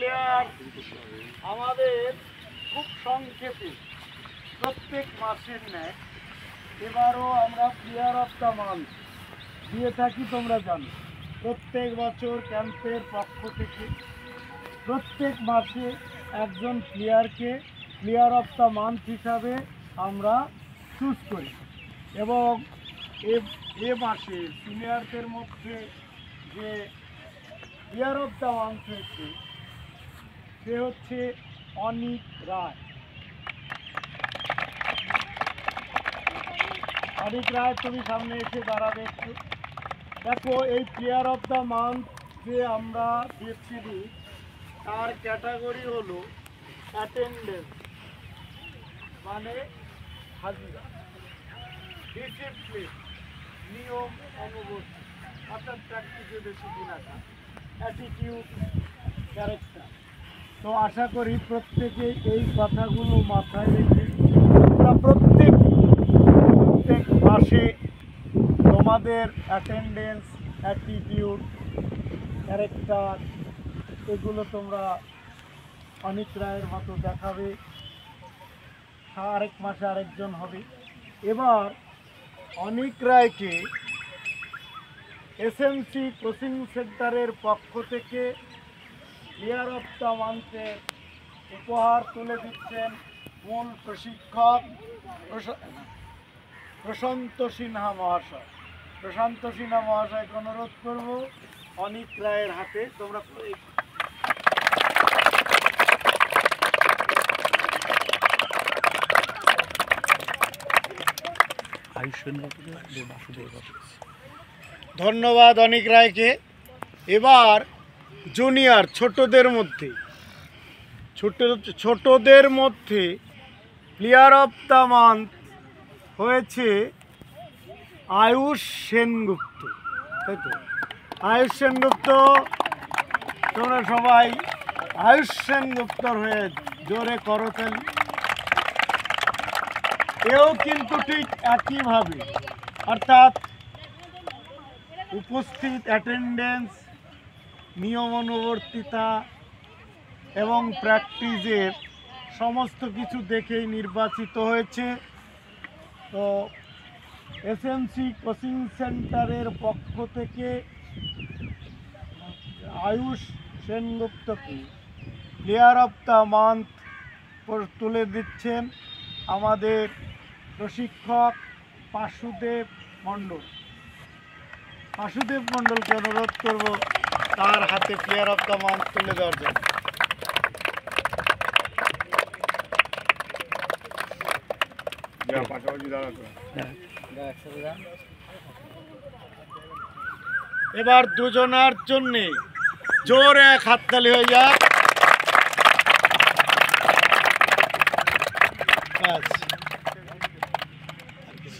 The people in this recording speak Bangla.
প্লেয়ার আমাদের খুব সংক্ষেপে প্রত্যেক মাসের ন্যায় এবারও আমরা প্লেয়ার অফ দ্য মান্থ দিয়ে থাকি। তোমরা জানো প্রত্যেক বছর ক্যাম্পের পক্ষ থেকে প্রত্যেক মাসে একজন প্লেয়ারকে প্লেয়ার অফ দ্য মান্থ হিসাবে আমরা চুজ করি এবং এ মাসে সিনিয়রদের মধ্যে যে প্লেয়ার অফ দ্য মান্থ হয়েছে সে হচ্ছে অনিক রায়। অনিক রায়, তুমি সামনে এসে দাঁড়াবে একটু। দেখো, এই প্লেয়ার অফ দ্য মান্থ যে আমরা দিচ্ছি তার ক্যাটাগরি হলো অ্যাটেন্ডেন্স, মানে হাজিরা, ডিসিপ্লিন, নিয়ম অনুবর্তী, অর্থাৎ প্র্যাকটিসে বেশি দিন আসা, অ্যাটিটিউড, ক্যারেক্টার। তো আশা করি প্রত্যেকে এই কথাগুলো মাথায় রেখে আমরা প্রত্যেক মাসে তোমাদের অ্যাটেন্ডেন্স, অ্যাটিটিউড, ক্যারেক্টার এগুলো তোমরা অনিক রায়ের মতো দেখাবে। আরেক মাসে আরেকজন হবে। এবার অনিক রায়কে এসএমসি কোচিং সেন্টারের পক্ষ থেকে প্লেয়ার অফ দ্য মান্থের উপহার তুলে দিচ্ছেন মূল প্রশিক্ষক প্রশান্ত সিনহা মহাশয়। প্রশান্ত সিনহা মহাশয়কে অনুরোধ করব অনিক রায়ের হাতে তোমরা ধন্যবাদ অনিক রায়কে। এবার জুনিয়র ছোটদের মধ্যে প্লেয়ার অফ দ্য মান্থ হয়েছে আয়ুষ সেনগুপ্ত। তাই তো? আয়ুষ সেনগুপ্ত, তোমরা সবাই আয়ুষ সেনগুপ্তর হয়ে জোরে করতালি। এও কিন্তু ঠিক একইভাবে, অর্থাৎ উপস্থিত, অ্যাটেন্ডেন্স, নিয়ম অনুবর্তিতা এবং প্র্যাকটিসের সমস্ত কিছু দেখেই নির্বাচিত হয়েছে। তো এসএমসি কোচিং সেন্টারের পক্ষ থেকে আয়ুষ সেনগুপ্তকে প্লেয়ার অফ দ্য মান্থ তুলে দিচ্ছেন আমাদের প্রশিক্ষক বাসুদেব মণ্ডলকে অনুরোধ করব তার হাতে প্লেয়ার অফ দ্য মান্থ তুলে দেওয়ার জন্য। এবার দুজনার জন্যে জোরে এক হাততালি হয়ে যাক।